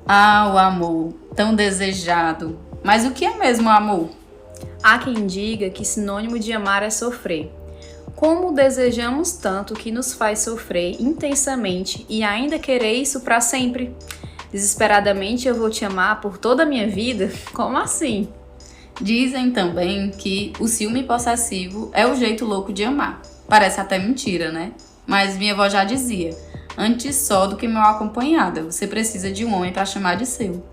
Ah, o amor, tão desejado. Mas o que é mesmo o amor? Há quem diga que sinônimo de amar é sofrer. Como desejamos tanto que nos faz sofrer intensamente e ainda querer isso para sempre? Desesperadamente eu vou te amar por toda a minha vida? Como assim? Dizem também que o ciúme possessivo é o jeito louco de amar. Parece até mentira, né? Mas minha avó já dizia: antes só do que mal acompanhada, você precisa de um homem para chamar de seu.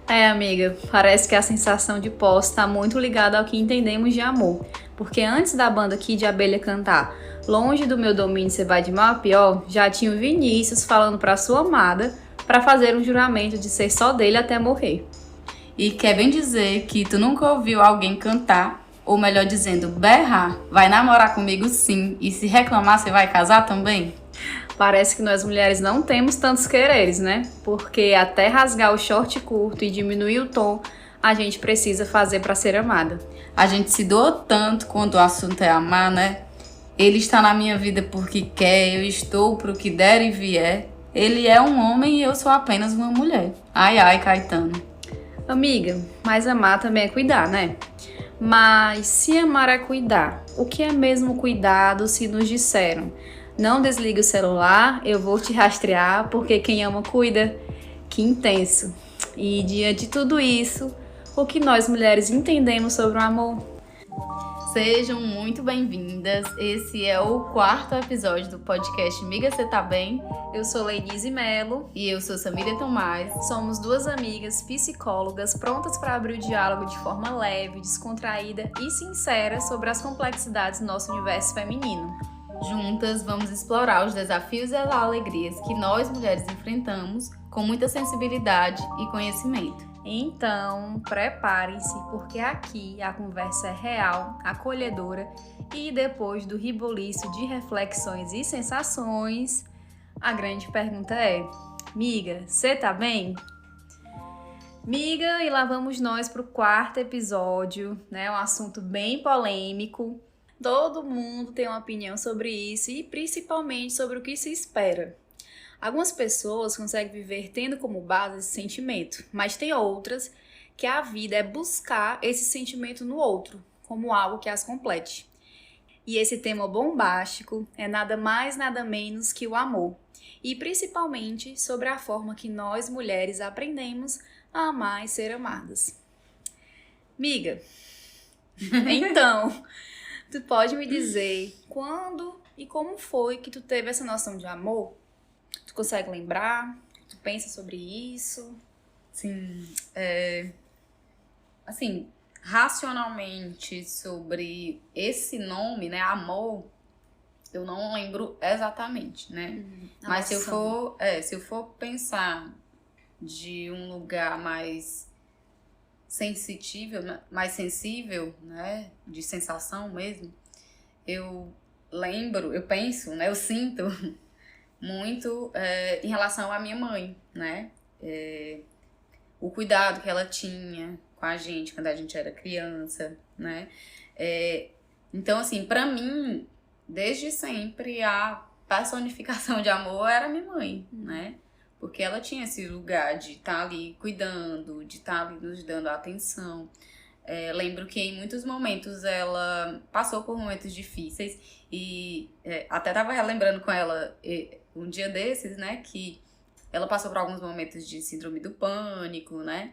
É, amiga, parece que a sensação de posse está muito ligada ao que entendemos de amor. Porque antes da banda Kid de Abelha cantar Longe do meu domínio você vai de mal a pior, já tinha o Vinícius falando para sua amada para fazer um juramento de ser só dele até morrer. E quer bem dizer que tu nunca ouviu alguém cantar, ou melhor dizendo, berrar, vai namorar comigo sim, e se reclamar você vai casar também? Parece que nós mulheres não temos tantos quereres, né? Porque até rasgar o short curto e diminuir o tom, a gente precisa fazer para ser amada. A gente se doa tanto quando o assunto é amar, né? Ele está na minha vida porque quer, eu estou pro que der e vier. Ele é um homem e eu sou apenas uma mulher. Ai, ai, Caetano. Amiga, mas amar também é cuidar, né? Mas se amar é cuidar, o que é mesmo cuidado se nos disseram? Não desligue o celular, eu vou te rastrear, porque quem ama cuida. Que intenso. E diante de tudo isso, o que nós mulheres entendemos sobre o amor? Sejam muito bem-vindas. Esse é o quarto episódio do podcast Miga Cê Tá Bem? Eu sou Leidise Melo. E eu sou Samília Tomás. Somos duas amigas psicólogas prontas para abrir o diálogo de forma leve, descontraída e sincera sobre as complexidades do nosso universo feminino. Juntas vamos explorar os desafios e as alegrias que nós mulheres enfrentamos com muita sensibilidade e conhecimento. Então, preparem-se, porque aqui a conversa é real, acolhedora e depois do reboliço de reflexões e sensações, a grande pergunta é: miga, cê tá bem? Miga, e lá vamos nós pro quarto episódio, né? Um assunto bem polêmico. Todo mundo tem uma opinião sobre isso e principalmente sobre o que se espera. Algumas pessoas conseguem viver tendo como base esse sentimento, mas tem outras que a vida é buscar esse sentimento no outro, como algo que as complete. E esse tema bombástico é nada mais, nada menos que o amor. E principalmente sobre a forma que nós mulheres aprendemos a amar e ser amadas. Miga, então, tu pode me dizer quando e como foi que tu teve essa noção de amor? Tu consegue lembrar? Tu pensa sobre isso? Sim, assim, racionalmente sobre esse nome, né, amor, eu não lembro exatamente, né? Mas se eu for pensar de um lugar mais sensível, mais sensível, né, de sensação mesmo, eu lembro, eu penso, né, eu sinto muito em relação à minha mãe, né? O cuidado que ela tinha com a gente quando a gente era criança, né? Então, assim, pra mim, desde sempre, a personificação de amor era minha mãe, né? Porque ela tinha esse lugar de estar ali cuidando, de estar ali nos dando atenção. Lembro que em muitos momentos ela passou por momentos difíceis e até tava relembrando com ela um dia desses, né, que ela passou por alguns momentos de síndrome do pânico, né,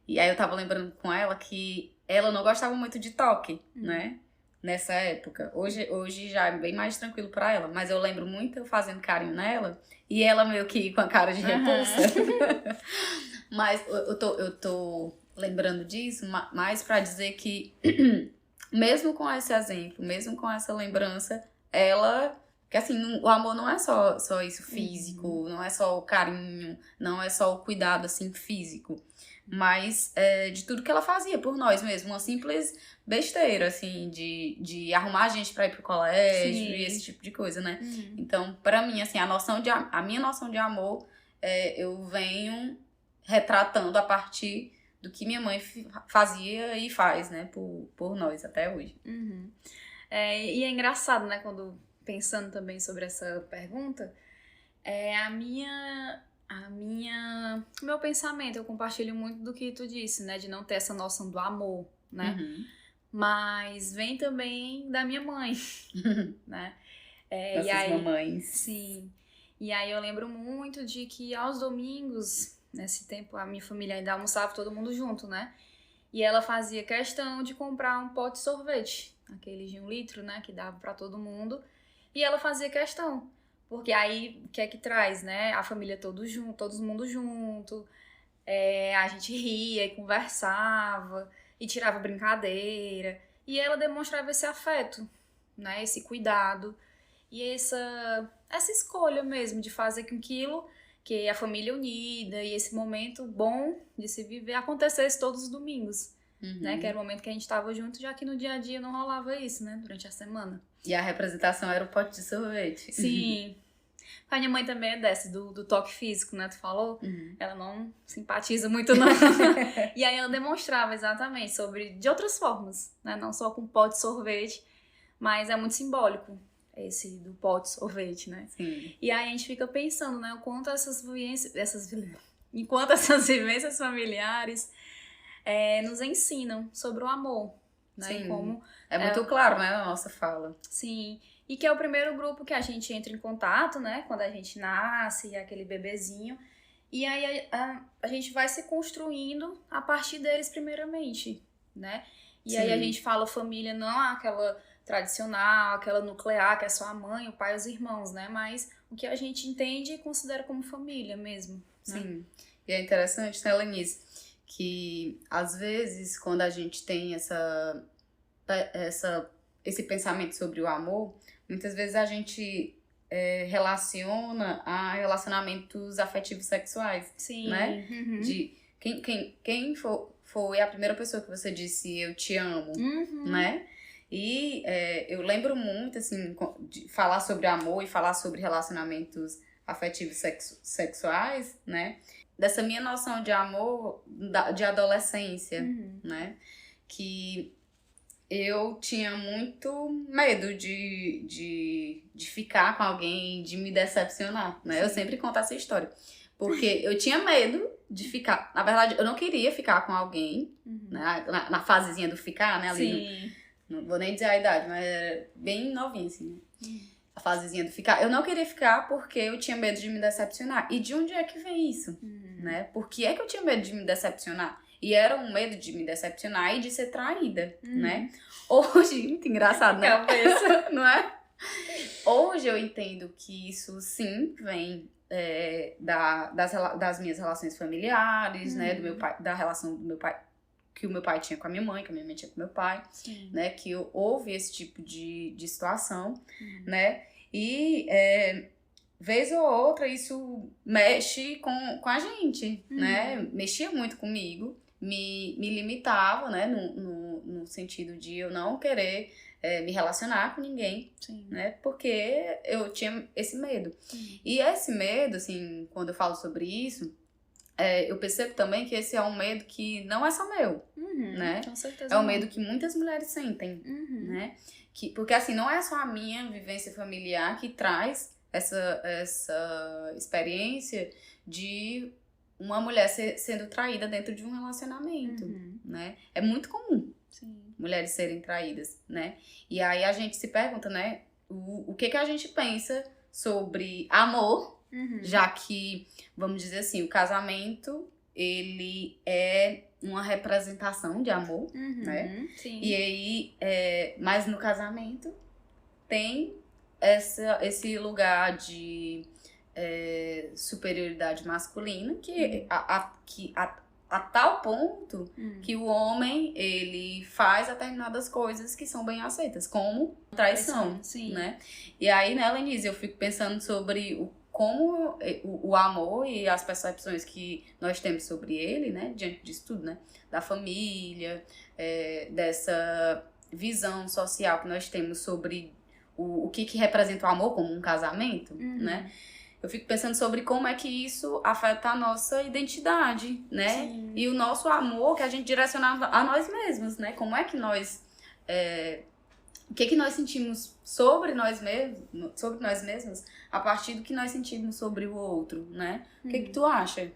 e aí eu tava lembrando com ela que ela não gostava muito de toque, né, nessa época. Hoje já é bem mais tranquilo pra ela, mas eu lembro muito eu fazendo carinho nela e ela meio que com a cara de repulsa. Mas eu tô lembrando disso mais pra dizer que mesmo com esse exemplo, mesmo com essa lembrança, que assim, o amor não é só isso físico, não é só o carinho, não é só o cuidado assim físico, mas de tudo que ela fazia por nós mesmo, uma simples besteira assim, de arrumar a gente pra ir pro colégio. Sim. E esse tipo de coisa, né? Então, pra mim, assim, a minha noção de amor, eu venho retratando a partir do que minha mãe fazia e faz, né, por nós até hoje. E é engraçado, né, quando pensando também sobre essa pergunta, a minha O meu pensamento, eu compartilho muito do que tu disse, né? De não ter essa noção do amor, né? Mas vem também da minha mãe, né? Nossas mamães. Sim. E aí eu lembro muito de que aos domingos, nesse tempo, a minha família ainda almoçava todo mundo junto, né? E ela fazia questão de comprar um pote de sorvete, aquele de 1 litro, né? Que dava pra todo mundo. E ela fazia questão. Porque aí, o que é que traz, né? A família todo mundo junto. A gente ria e conversava. E tirava brincadeira. E ela demonstrava esse afeto, né? Esse cuidado. E essa escolha mesmo de fazer com que a família unida e esse momento bom de se viver acontecesse todos os domingos. Né? Que era o momento que a gente estava junto, já que no dia a dia não rolava isso, né? Durante a semana. E a representação era o pote de sorvete. Sim. A minha mãe também é dessa, do toque físico, né? Tu falou? Ela não simpatiza muito, não. E aí ela demonstrava exatamente de outras formas, né? Não só com pote de sorvete, mas é muito simbólico esse do pote de sorvete, né? Sim. E aí a gente fica pensando, né? O quanto enquanto essas vivências familiares nos ensinam sobre o amor, né? Sim. E como é muito claro, né, na nossa fala. Sim. E que é o primeiro grupo que a gente entra em contato, né? Quando a gente nasce, aquele bebezinho. E aí a gente vai se construindo a partir deles primeiramente, né? E aí a gente fala família não aquela tradicional, aquela nuclear, que é só a mãe, o pai e os irmãos, né? Mas o que a gente entende e considera como família mesmo. Né? Sim. E é interessante, né, Lenise, que às vezes quando a gente tem esse pensamento sobre o amor, muitas vezes a gente relaciona a relacionamentos afetivos sexuais. Sim. Né? De quem foi a primeira pessoa que você disse eu te amo, né? E eu lembro muito, assim, de falar sobre amor e falar sobre relacionamentos afetivos sexuais, né? Dessa minha noção de amor de adolescência, né? Que eu tinha muito medo de ficar com alguém, de me decepcionar, né? Sim. Eu sempre conto essa história. Porque eu tinha medo de ficar... Na verdade, eu não queria ficar com alguém, né? Na fasezinha do ficar, né? Ali Sim. Não vou nem dizer a idade, mas era bem novinha, assim, né? A fasezinha do ficar. Eu não queria ficar porque eu tinha medo de me decepcionar. E de onde é que vem isso? Né? Por que é que eu tinha medo de me decepcionar? E era um medo de me decepcionar e de ser traída, né? Hoje, muito engraçado, né? Cabeça. Não é? Hoje eu entendo que isso, sim, vem das minhas relações familiares, né? Do meu pai, da relação do meu pai, que o meu pai tinha com a minha mãe, que a minha mãe tinha com o meu pai, né? Que houve esse tipo de situação, né? E vez ou outra isso mexe com a gente, né? Mexia muito comigo, me limitava, né? No sentido de eu não querer me relacionar com ninguém, né? Porque eu tinha esse medo. E esse medo, assim, quando eu falo sobre isso, eu percebo também que esse é um medo que não é só meu, né? Com certeza. É um medo que muitas mulheres sentem, né? Porque, assim, não é só a minha vivência familiar que traz essa experiência de uma mulher sendo traída dentro de um relacionamento, né? É muito comum mulheres serem traídas, né? E aí a gente se pergunta, né? O que a gente pensa sobre amor, já que, vamos dizer assim, o casamento, ele é uma representação de amor, né? Sim. E aí, mas no casamento tem esse lugar de superioridade masculina que a tal ponto que o homem, ele faz determinadas coisas que são bem aceitas, como traição, né? E aí, né, Lenise, eu fico pensando sobre como o amor e as percepções que nós temos sobre ele, né, diante disso tudo, né, da família, dessa visão social que nós temos sobre o que representa o amor como um casamento, né? Eu fico pensando sobre como é que isso afeta a nossa identidade, né? Sim. E o nosso amor que a gente direciona a nós mesmos, né? Como é que nós o que nós sentimos sobre nós mesmos a partir do que nós sentimos sobre o outro, né? O que tu acha?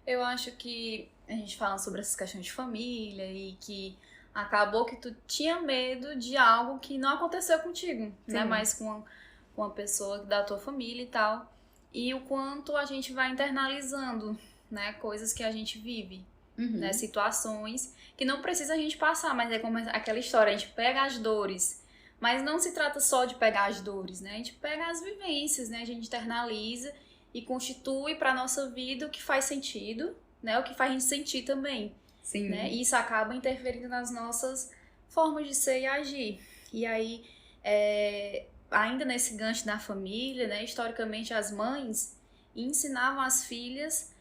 Eu acho que a gente fala sobre essas questões de família e que acabou que tu tinha medo de algo que não aconteceu contigo, né? Mas com a pessoa da tua família e tal. E o quanto a gente vai internalizando, né? Coisas que a gente vive, né? Situações que não precisa a gente passar, mas é como aquela história, a gente pega as dores. Mas não se trata só de pegar as dores, né? A gente pega as vivências, né? A gente internaliza e constitui para nossa vida o que faz sentido, né? O que faz a gente sentir também. Sim. Né? E isso acaba interferindo nas nossas formas de ser e agir. E aí, ainda nesse gancho da família, né? Historicamente, as mães ensinavam as filhas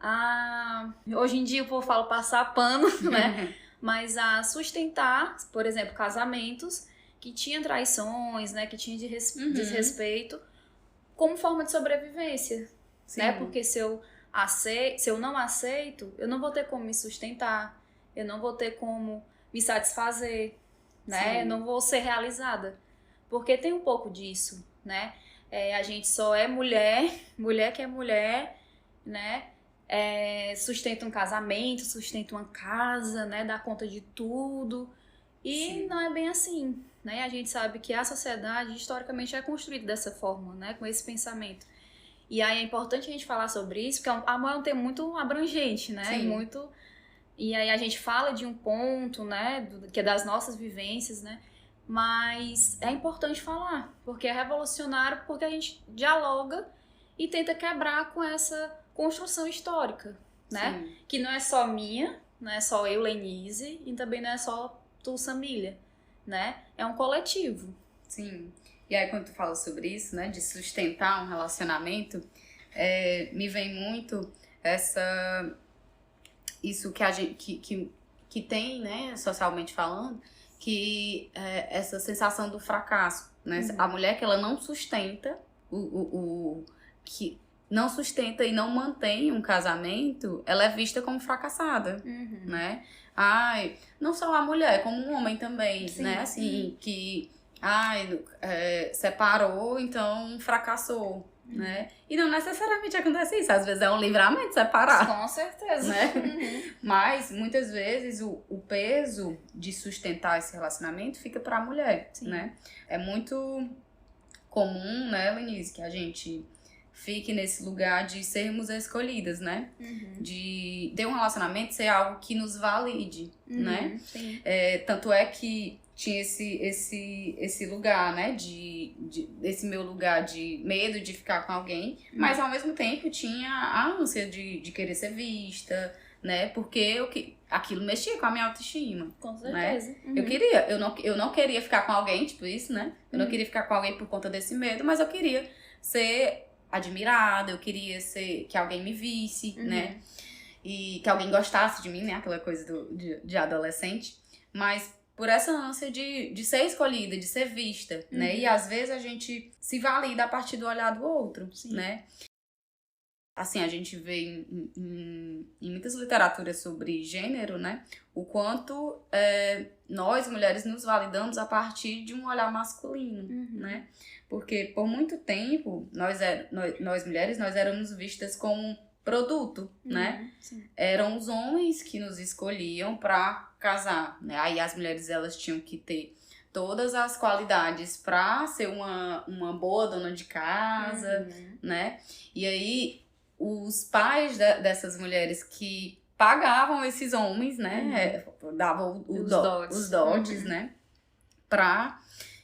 a... Hoje em dia o povo fala passar pano, né? Mas a sustentar, por exemplo, casamentos que tinham traições, né? Que tinham desrespeito, como forma de sobrevivência, né? Porque se eu não aceito, eu não vou ter como me sustentar, eu não vou ter como me satisfazer, né? Eu não vou ser realizada. Porque tem um pouco disso, né? A gente só é mulher que é mulher, né? Sustenta um casamento, sustenta uma casa, né? Dá conta de tudo. E não é bem assim, né? A gente sabe que a sociedade, historicamente, é construída dessa forma, né? Com esse pensamento. E aí é importante a gente falar sobre isso, porque amor é um tema muito abrangente, né? E aí a gente fala de um ponto, né? Que é das nossas vivências, né? Mas é importante falar, porque é revolucionário, porque a gente dialoga e tenta quebrar com essa construção histórica, né? Que não é só minha, não é só eu, Lenise, e também não é só tu, Samília, né? É um coletivo. Sim. E aí, quando tu fala sobre isso, né, de sustentar um relacionamento, me vem muito isso que a gente que tem, né, socialmente falando, que essa sensação do fracasso, né? A mulher que ela não sustenta que não sustenta e não mantém um casamento, ela é vista como fracassada, né? Ai, não só a mulher, como um homem também, né? Assim, que separou, então fracassou, né? E não necessariamente acontece isso. Às vezes é um livramento separar. Com certeza. Né? Mas, muitas vezes, o peso de sustentar esse relacionamento fica pra mulher, né? É muito comum, né, Lenise, que a gente fique nesse lugar de sermos escolhidas, né? De ter um relacionamento ser algo que nos valide, né? Sim. Tanto é que tinha esse lugar, né? Esse meu lugar de medo de ficar com alguém, mas ao mesmo tempo tinha a ânsia de querer ser vista, né? Porque aquilo mexia com a minha autoestima. Com certeza. Né? Eu não queria ficar com alguém, tipo isso, né? Eu não queria ficar com alguém por conta desse medo, mas eu queria ser admirada, eu queria que alguém me visse, né? E que alguém gostasse de mim, né? Aquela coisa de adolescente. Mas por essa ânsia de ser escolhida, de ser vista, né? E às vezes a gente se valida a partir do olhar do outro, né? Assim, a gente vê em muitas literaturas sobre gênero, né? O quanto nós, mulheres, nos validamos a partir de um olhar masculino, né? Porque por muito tempo, nós mulheres, nós éramos vistas como produto, né? Sim. Eram os homens que nos escolhiam pra casar, né? Aí as mulheres, elas tinham que ter todas as qualidades pra ser uma boa dona de casa, né? E aí, os pais dessas mulheres que pagavam esses homens, né? Davam os dotes, né?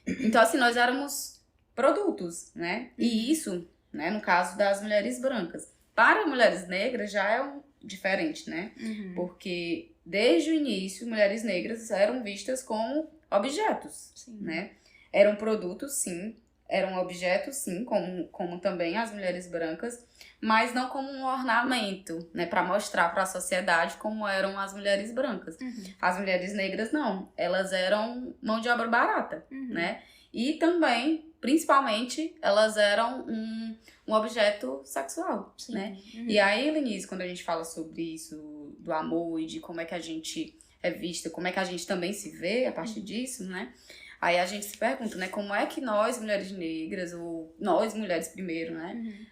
Então, assim, nós éramos produtos, né? E isso, né? No caso das mulheres brancas. Para mulheres negras já é diferente, né? Porque desde o início, mulheres negras eram vistas como objetos, né? Eram produtos, sim. Eram objetos, sim, como também as mulheres brancas, mas não como um ornamento, né? Para mostrar para a sociedade como eram as mulheres brancas. As mulheres negras, não. Elas eram mão de obra barata, né? E também, principalmente, elas eram um objeto sexual, né? E aí, Lenise, quando a gente fala sobre isso, do amor e de como é que a gente é vista, como é que a gente também se vê a partir disso, né? Aí a gente se pergunta, né, como é que nós, mulheres negras, ou nós, mulheres primeiro, né,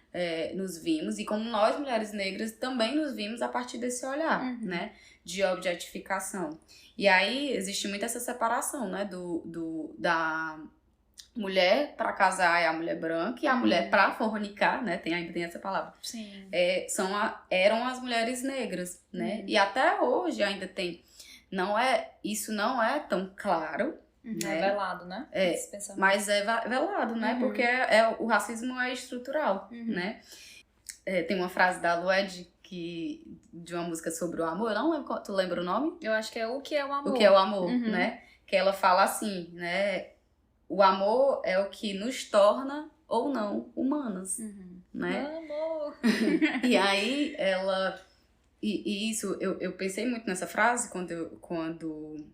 nos vimos, e como nós, mulheres negras, também nos vimos a partir desse olhar, né, de objetificação. E aí existe muito essa separação, né, da mulher para casar é a mulher branca e a mulher para fornicar, né, ainda tem essa palavra. Sim. Eram as mulheres negras, né, e até hoje ainda tem, isso não é tão claro, né? É velado, né? Mas é velado, né? Porque o racismo é estrutural, né? Tem uma frase da Lued de uma música sobre o amor, eu não lembro, tu lembra o nome? Eu acho que é O Que É o Amor. O Que É o Amor, né? Que ela fala assim, né? O amor é o que nos torna ou não humanas, né? Amor! E aí ela... E isso, eu pensei muito nessa frase quando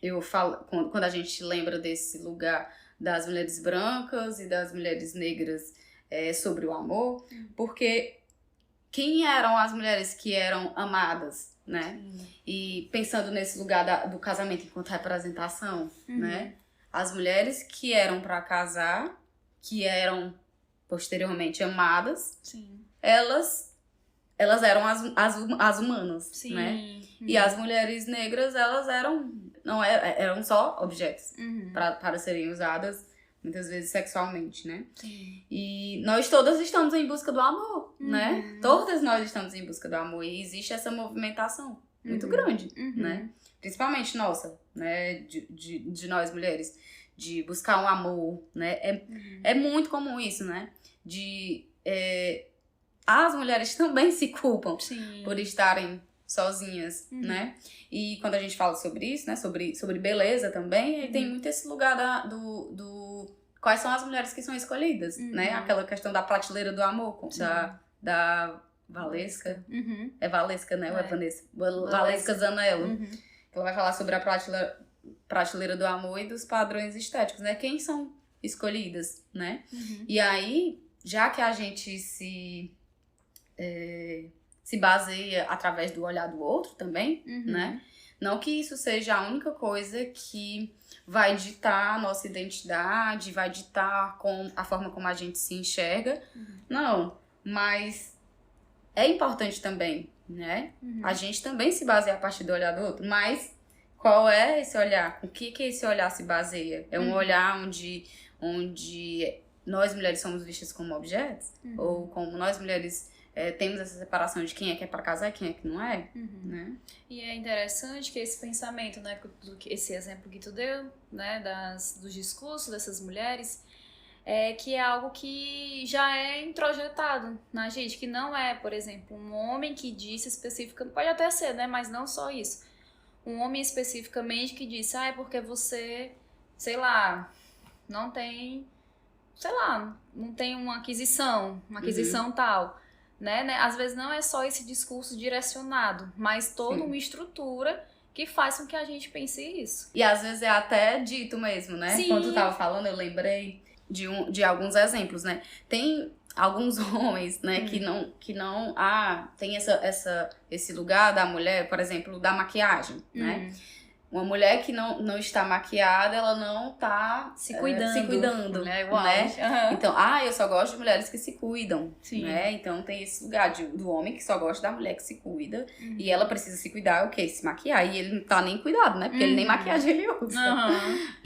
eu falo, quando a gente lembra desse lugar das mulheres brancas e das mulheres negras sobre o amor, porque quem eram as mulheres que eram amadas, né? E pensando nesse lugar do casamento enquanto representação, né? As mulheres que eram para casar, que eram posteriormente amadas, elas eram as humanas, né? E as mulheres negras, elas eram só objetos para serem usadas, muitas vezes sexualmente, né? Sim. E nós todas estamos em busca do amor, né? Todas nós estamos em busca do amor e existe essa movimentação muito grande, né? Principalmente nossa, né? De nós mulheres, de buscar um amor, né? É muito comum isso, né? As mulheres também se culpam por estarem sozinhas, né? E quando a gente fala sobre isso, né? Sobre beleza também, aí tem muito esse lugar quais são as mulheres que são escolhidas, né? Aquela questão da prateleira do amor, da Valesca. É Valesca, né? Ou é Vanessa? Valesca Zanello. Ela vai falar sobre a prateleira do amor e dos padrões estéticos, né? Quem são escolhidas, né? E aí, já que a gente se baseia através do olhar do outro também, né? Não que isso seja a única coisa que vai ditar a nossa identidade, vai ditar a forma como a gente se enxerga. Não, mas é importante também, né? A gente também se baseia a partir do olhar do outro, mas qual é esse olhar? O que esse olhar se baseia? É um olhar onde nós mulheres somos vistas como objetos? Ou como nós mulheres temos essa separação de quem é que é pra casar e quem é que não é, né? E é interessante que esse pensamento, né, esse exemplo que tu deu, né, dos discursos dessas mulheres, que é algo que já é introjetado na gente, que não é, por exemplo, um homem que disse especificamente, pode até ser, né, mas não só isso, um homem especificamente que disse, é porque você, sei lá, não tem uma aquisição tal, né? Às vezes não é só esse discurso direcionado, mas toda uma estrutura que faz com que a gente pense isso. E às vezes é até dito mesmo, né? Sim. Quando tu tava falando, eu lembrei de alguns exemplos, né? Tem alguns homens, né, que não tem esse lugar da mulher, por exemplo, da maquiagem, né? Uma mulher que não está maquiada, ela não tá se cuidando, né? Então, eu só gosto de mulheres que se cuidam, né? Então tem esse lugar do homem que só gosta da mulher que se cuida e ela precisa se cuidar, se maquiar, e ele não tá nem cuidado, né? Porque ele nem maquiagem ele usa.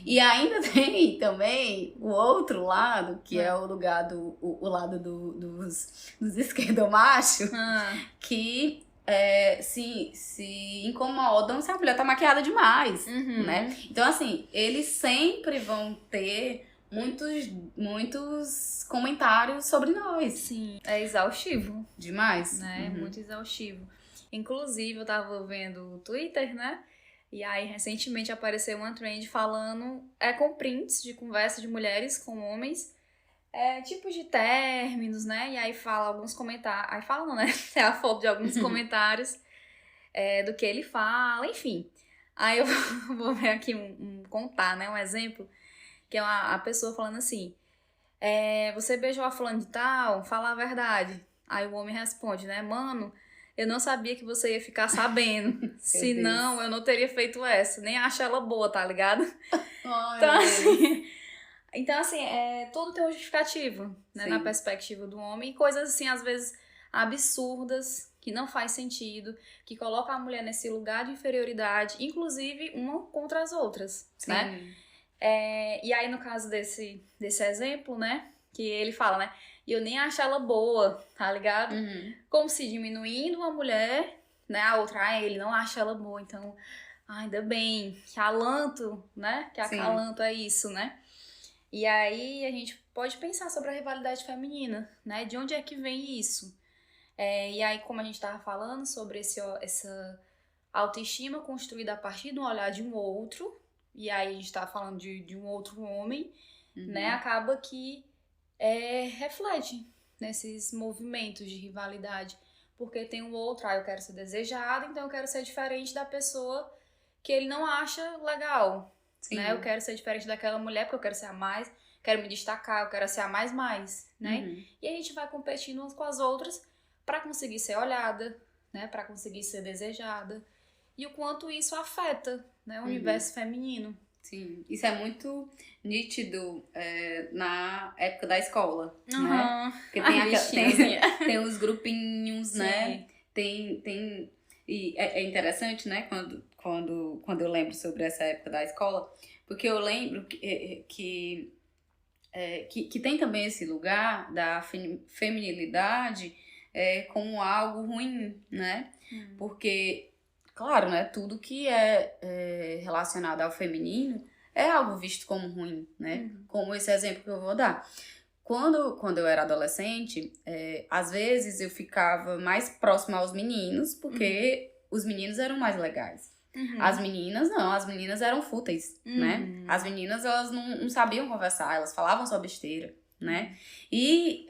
E ainda tem também o outro lado, que é o lugar o lado dos esquerdomachos, que se incomodam se a mulher tá maquiada demais, né? Então, assim, eles sempre vão ter muitos comentários sobre nós. Sim, é exaustivo. Demais. Né? Muito exaustivo. Inclusive, eu tava vendo o Twitter, né? E aí, recentemente, apareceu uma trend falando com prints de conversa de mulheres com homens, tipos de términos, né? E aí fala alguns comentários. Aí fala não, né? É a foto de alguns comentários do que ele fala, enfim. Aí eu vou ver aqui contar, né? Um exemplo, que é a pessoa falando assim: você beijou a fulana de tal? Fala a verdade. Aí o homem responde, né? Mano, eu não sabia que você ia ficar sabendo. Senão, eu não teria feito essa. Nem acho ela boa, tá ligado? Ai, Então, Deus. assim, tudo tem um justificativo, né? Na Sim. perspectiva do homem. E coisas, assim, às vezes absurdas, que não faz sentido, que colocam a mulher nesse lugar de inferioridade, inclusive uma contra as outras, Sim. né? E aí, no caso desse exemplo, né? Que ele fala, né? E eu nem acho ela boa, tá ligado? Como se diminuindo uma mulher, né? A outra, ele não acha ela boa, então, ainda bem, que acalanto, né? Que acalanto é isso, né? E aí a gente pode pensar sobre a rivalidade feminina, né? De onde é que vem isso? E aí, como a gente tava falando sobre essa autoestima construída a partir do olhar de um outro, e aí a gente tá falando de um outro homem, né? Acaba que reflete nesses movimentos de rivalidade. Porque tem um outro, eu quero ser desejada, então eu quero ser diferente da pessoa que ele não acha legal. Né? Eu quero ser diferente daquela mulher porque eu quero ser a mais, quero me destacar, eu quero ser a mais, né? E a gente vai competindo umas com as outras para conseguir ser olhada, né? Para conseguir ser desejada. E o quanto isso afeta, né? O universo feminino. Sim, isso é muito nítido na época da escola, né? Porque tem os grupinhos, né? E é interessante, né? Quando eu lembro sobre essa época da escola, porque eu lembro que tem também esse lugar da feminilidade como algo ruim, né? Porque, claro, né? Tudo que é relacionado ao feminino é algo visto como ruim, né? Como esse exemplo que eu vou dar. Quando eu era adolescente, às vezes eu ficava mais próxima aos meninos, porque os meninos eram mais legais. As meninas não, as meninas eram fúteis, né? As meninas, elas não sabiam conversar, elas falavam só besteira, né? E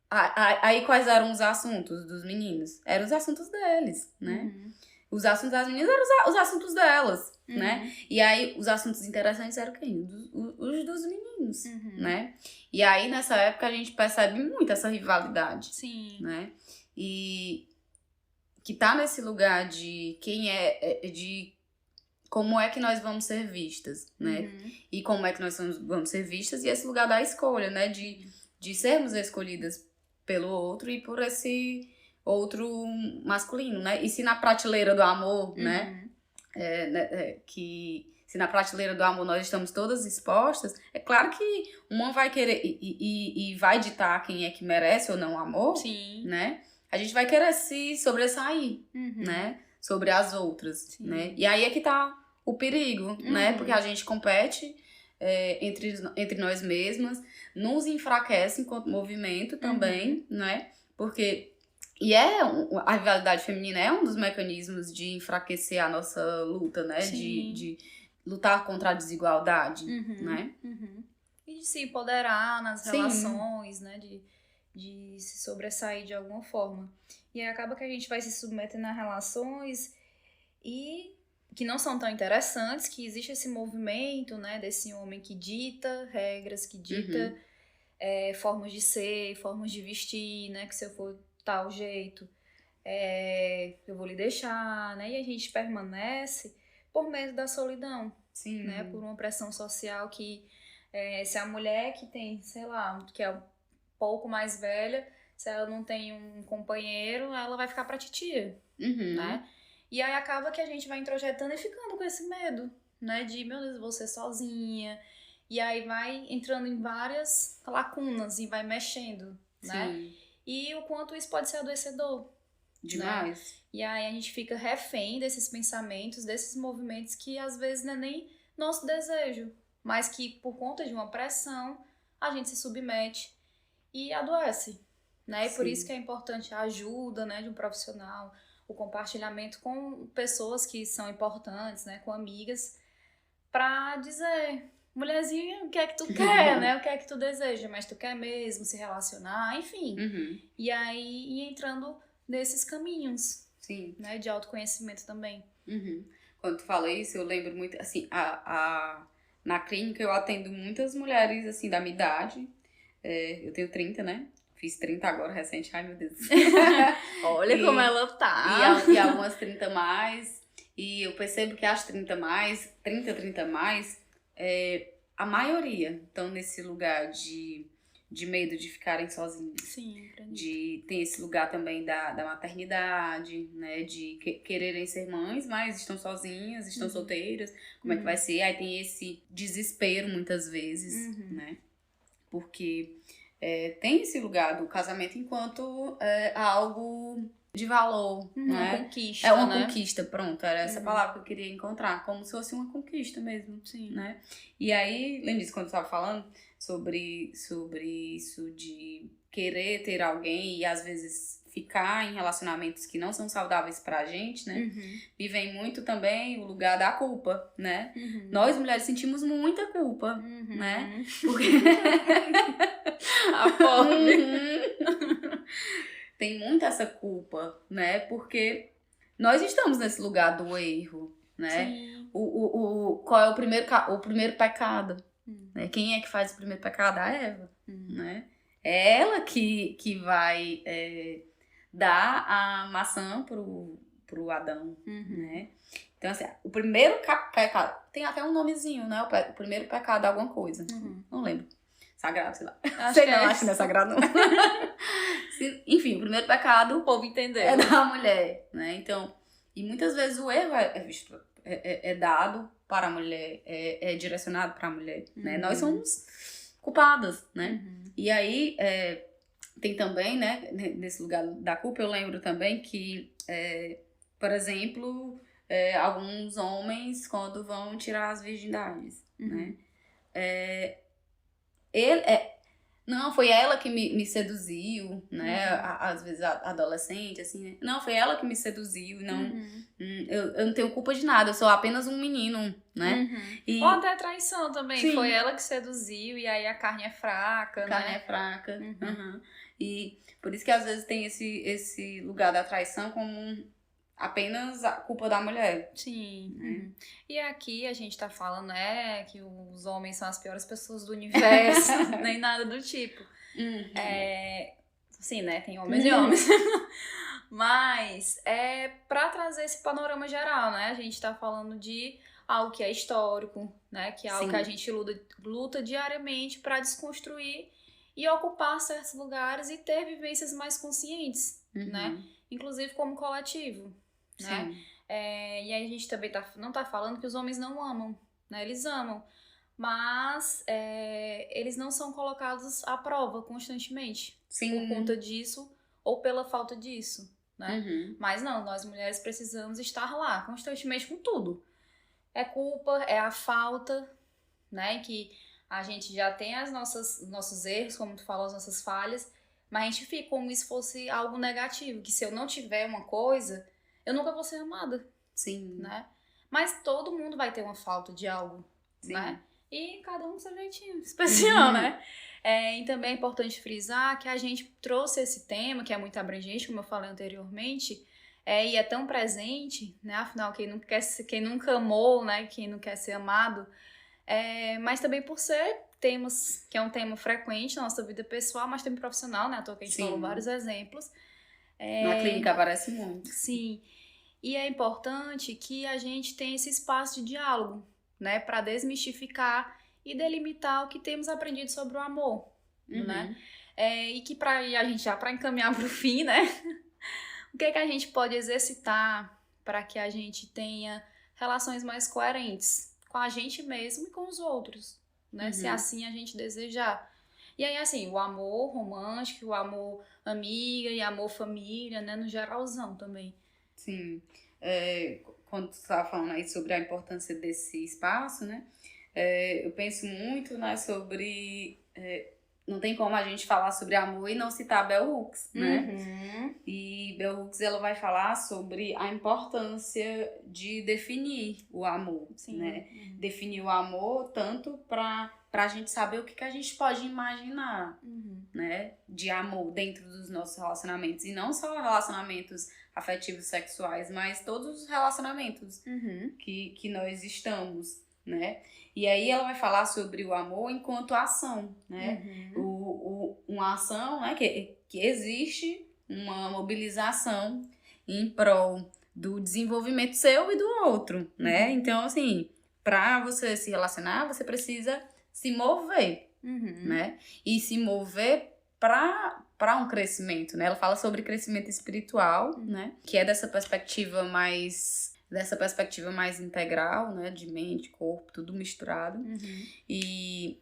aí quais eram os assuntos dos meninos? Eram os assuntos deles, né? Os assuntos das meninas eram os assuntos delas, né? E aí os assuntos interessantes eram quem? Os dos meninos, né? E aí nessa época a gente percebe muito essa rivalidade, né? E que tá nesse lugar de quem de como é que nós vamos ser vistas, né? E como é que nós vamos ser vistas, e esse lugar da escolha, né? De sermos escolhidas pelo outro e por esse outro masculino, né? E se na prateleira do amor, né? Se na prateleira do amor nós estamos todas expostas, é claro que uma vai querer e vai ditar quem é que merece ou não amor, né? A gente vai querer se sobressair, né? Sobre as outras, né? E aí é que tá o perigo, né? Porque a gente compete entre nós mesmas, nos enfraquece enquanto movimento também, né? Porque... a rivalidade feminina é um dos mecanismos de enfraquecer a nossa luta, né? De lutar contra a desigualdade, né? E de se empoderar nas relações, né? De se sobressair de alguma forma. E aí acaba que a gente vai se submetendo a relações e que não são tão interessantes, que existe esse movimento, né? Desse homem que dita regras, que dita formas de ser, formas de vestir, né? Que se eu for tal jeito, eu vou lhe deixar, né? E a gente permanece por medo da solidão, né? Por uma pressão social que se a mulher que tem, sei lá, que é um pouco mais velha, se ela não tem um companheiro, ela vai ficar pra titia, né? E aí acaba que a gente vai introjetando e ficando com esse medo, né? De, meu Deus, vou ser sozinha. E aí vai entrando em várias lacunas e vai mexendo, né? E o quanto isso pode ser adoecedor. Demais. Né? E aí a gente fica refém desses pensamentos, desses movimentos que às vezes não é nem nosso desejo, mas que por conta de uma pressão a gente se submete e adoece. Né? E por isso que é importante a ajuda, né, de um profissional, o compartilhamento com pessoas que são importantes, né, com amigas, pra dizer... Mulherzinha, o que é que tu quer, né? O que é que tu deseja? Mas tu quer mesmo se relacionar? Enfim. E aí, ir entrando nesses caminhos. Né? De autoconhecimento também. Quando tu fala isso, eu lembro muito, assim, na clínica eu atendo muitas mulheres, assim, da minha idade. Eu tenho 30, né? Fiz 30 agora, recente. Ai, meu Deus. Olha como ela tá. E algumas 30 mais. E eu percebo que as 30 mais, 30 mais, a maioria estão nesse lugar de medo de ficarem sozinhas. Sim, Tem esse lugar também da maternidade, né? De quererem ser mães, mas estão sozinhas, estão solteiras. Como é que vai ser? Aí tem esse desespero muitas vezes, né? Porque tem esse lugar do casamento enquanto algo de valor, né? Uma conquista, É uma né? conquista, pronto. Era essa palavra que eu queria encontrar. Como se fosse uma conquista mesmo, Sim. né? E aí, além disso, quando eu estava falando sobre isso de querer ter alguém e às vezes ficar em relacionamentos que não são saudáveis pra gente, né? Me vem muito também o lugar da culpa, né? Nós mulheres sentimos muita culpa, né? Porque... A pobre. Tem muito essa culpa, né? Porque nós estamos nesse lugar do erro, né? Sim. Qual é o primeiro pecado? Né? Quem é que faz o primeiro pecado? A Eva, né? É ela que vai dar a maçã pro Adão, né? Então, assim, o primeiro pecado... Tem até um nomezinho, né? O primeiro pecado é alguma coisa. Não lembro. Sagrado, sei lá. Acho que não é sagrado, não. Enfim, o primeiro pecado... O povo entendeu. É da mulher, né? Então, e muitas vezes o erro é dado para a mulher, é direcionado para a mulher, né? Nós somos culpadas, né? E aí, tem também, né? Nesse lugar da culpa, eu lembro também que, por exemplo, alguns homens, quando vão tirar as virgindades, né? Não, foi ela que me seduziu, né? Às vezes adolescente, assim, né? Não, foi ela que me seduziu, não. Eu não tenho culpa de nada, eu sou apenas um menino, né? Ou até traição também. Sim. Foi ela que seduziu e aí a carne é fraca, A carne né? é fraca. E por isso que às vezes tem esse lugar da traição como apenas a culpa da mulher. Sim. E aqui a gente tá falando, que os homens são as piores pessoas do universo, nem nada do tipo. Sim, né? Tem homens e homens. Mas pra trazer esse panorama geral, né? A gente tá falando de algo que é histórico, né? Que é algo que a gente luta diariamente pra desconstruir e ocupar certos lugares e ter vivências mais conscientes, né? Inclusive como coletivo. Né? E aí a gente também não tá falando que os homens não amam, né? Eles amam, mas eles não são colocados à prova constantemente por conta disso ou pela falta disso, né? Mas não, nós mulheres precisamos estar lá constantemente com tudo. É culpa, é a falta, né? Que a gente já tem os nossos erros, como tu falou, as nossas falhas, mas a gente fica como se fosse algo negativo, que se eu não tiver uma coisa, eu nunca vou ser amada. Sim. Né? Mas todo mundo vai ter uma falta de algo, né? E cada um com seu jeitinho especial, né? E também é importante frisar que a gente trouxe esse tema, que é muito abrangente, como eu falei anteriormente, e é tão presente, né? Afinal, quem nunca amou, né? Quem não quer ser amado, mas também por ser temas, que é um tema frequente na nossa vida pessoal, mas também profissional, né? À toa que a gente falou vários exemplos. Na clínica aparece muito. Sim. E é importante que a gente tenha esse espaço de diálogo, né? Para desmistificar e delimitar o que temos aprendido sobre o amor, né? E que para encaminhar para o fim, né? O que a gente pode exercitar para que a gente tenha relações mais coerentes com a gente mesmo e com os outros, né? Se assim a gente desejar. E aí, assim, o amor romântico, o amor amiga e amor família, né? No geralzão também. Sim. Quando tu estava falando aí sobre a importância desse espaço, né? Eu penso muito, né, sobre... não tem como a gente falar sobre amor e não citar Bell Hooks, né? E Bell Hooks, ela vai falar sobre a importância de definir o amor, né? Definir o amor tanto para a gente saber o que a gente pode imaginar, né? De amor dentro dos nossos relacionamentos. E não só relacionamentos afetivos sexuais, mas todos os relacionamentos que nós estamos, né? E aí ela vai falar sobre o amor enquanto ação, né? Um uma ação, né, que existe uma mobilização em prol do desenvolvimento seu e do outro, né? Então, assim, para você se relacionar, você precisa se mover, né? E se mover para um crescimento, né? Ela fala sobre crescimento espiritual, né? Que é dessa perspectiva mais integral, né? De mente, corpo, tudo misturado. E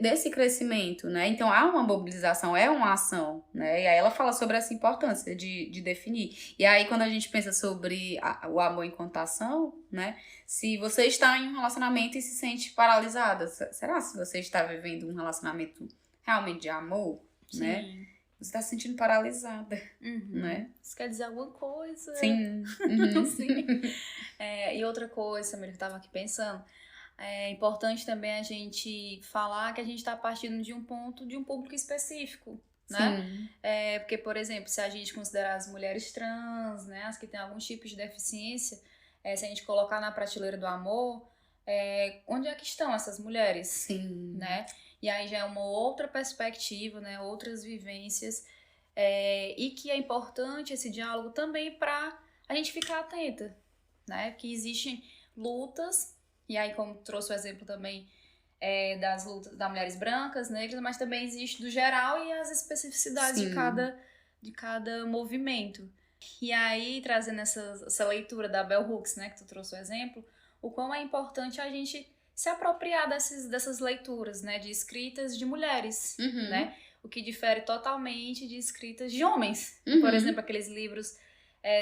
desse crescimento, né? Então, há uma mobilização, é uma ação, né? E aí ela fala sobre essa importância de definir. E aí, quando a gente pensa sobre o amor enquanto ação, né? Se você está em um relacionamento e se sente paralisada, será se você está vivendo um relacionamento realmente de amor, né? Você está se sentindo paralisada, né? Isso quer dizer alguma coisa. Sim. Sim. E outra coisa, Samira, que eu estava aqui pensando, é importante também a gente falar que a gente está partindo de um ponto de um público específico, né? Sim. Porque, por exemplo, se a gente considerar as mulheres trans, né, as que têm alguns tipos de deficiência, se a gente colocar na prateleira do amor, onde é que estão essas mulheres? Sim. Né? E aí já é uma outra perspectiva, né, outras vivências, e que é importante esse diálogo também para a gente ficar atenta, né? Que existem lutas. E aí, como trouxe o exemplo também das lutas das mulheres brancas, negras, mas também existe do geral e as especificidades de cada movimento. E aí, trazendo essa leitura da Bell Hooks, né, que tu trouxe o exemplo, o quão é importante a gente se apropriar dessas leituras, né, de escritas de mulheres, né? O que difere totalmente de escritas de homens. Por exemplo, aqueles livros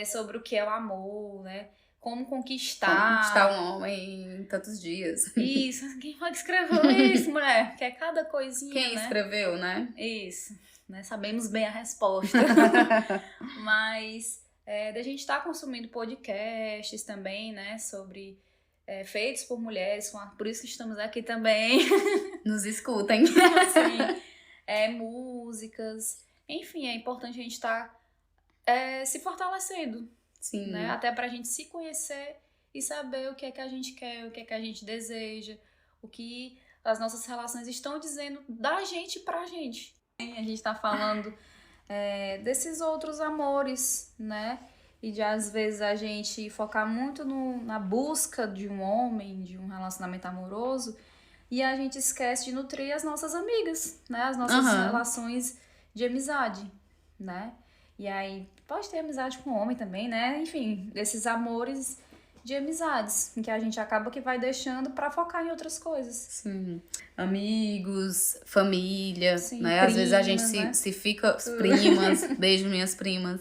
sobre o que é o amor, né? Como conquistar um homem em tantos dias. Isso. Quem foi que escreveu isso, mulher? Que é cada coisinha, Quem escreveu, né? Isso. Né? Sabemos bem a resposta. Mas da gente estar consumindo podcasts também, né? Sobre feitos por mulheres. Por isso que estamos aqui também. Nos escutem. Sim. Músicas. Enfim, é importante a gente estar se fortalecendo. Sim. Né? Até pra gente se conhecer e saber o que é que a gente quer, o que é que a gente deseja, o que as nossas relações estão dizendo da gente pra gente. A gente tá falando desses outros amores, né? E de às vezes a gente focar muito na busca de um homem, de um relacionamento amoroso, e a gente esquece de nutrir as nossas amigas, né? As nossas relações de amizade, né? E aí, pode ter amizade com homem também, né? Enfim, esses amores de amizades, em que a gente acaba que vai deixando pra focar em outras coisas. Sim. Amigos, família, sim, né? Primas, às vezes a gente se fica... Primas, beijo minhas primas.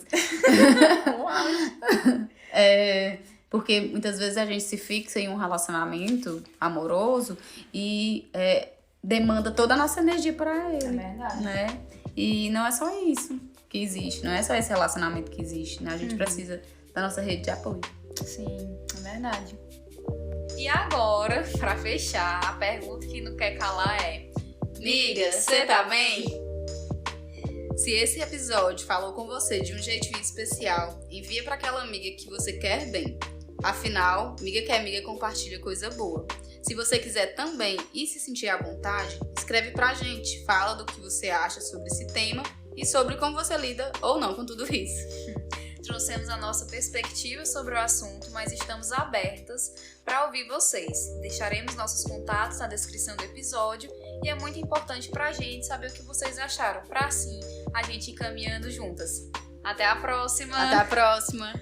Porque muitas vezes a gente se fixa em um relacionamento amoroso e demanda toda a nossa energia pra ele. É verdade. Né? E não é só isso que existe, não é só esse relacionamento que existe, né? A gente precisa da nossa rede de apoio. Sim, é verdade. E agora, pra fechar, a pergunta que não quer calar é: Miga, você tá bem? Se esse episódio falou com você de um jeitinho especial, envia pra aquela amiga que você quer bem. Afinal, amiga que é amiga compartilha coisa boa. Se você quiser também e se sentir à vontade, escreve pra gente, fala do que você acha sobre esse tema e sobre como você lida ou não com tudo isso. Trouxemos a nossa perspectiva sobre o assunto, mas estamos abertas para ouvir vocês. Deixaremos nossos contatos na descrição do episódio e é muito importante pra gente saber o que vocês acharam, para assim a gente ir caminhando juntas. Até a próxima! Até a próxima!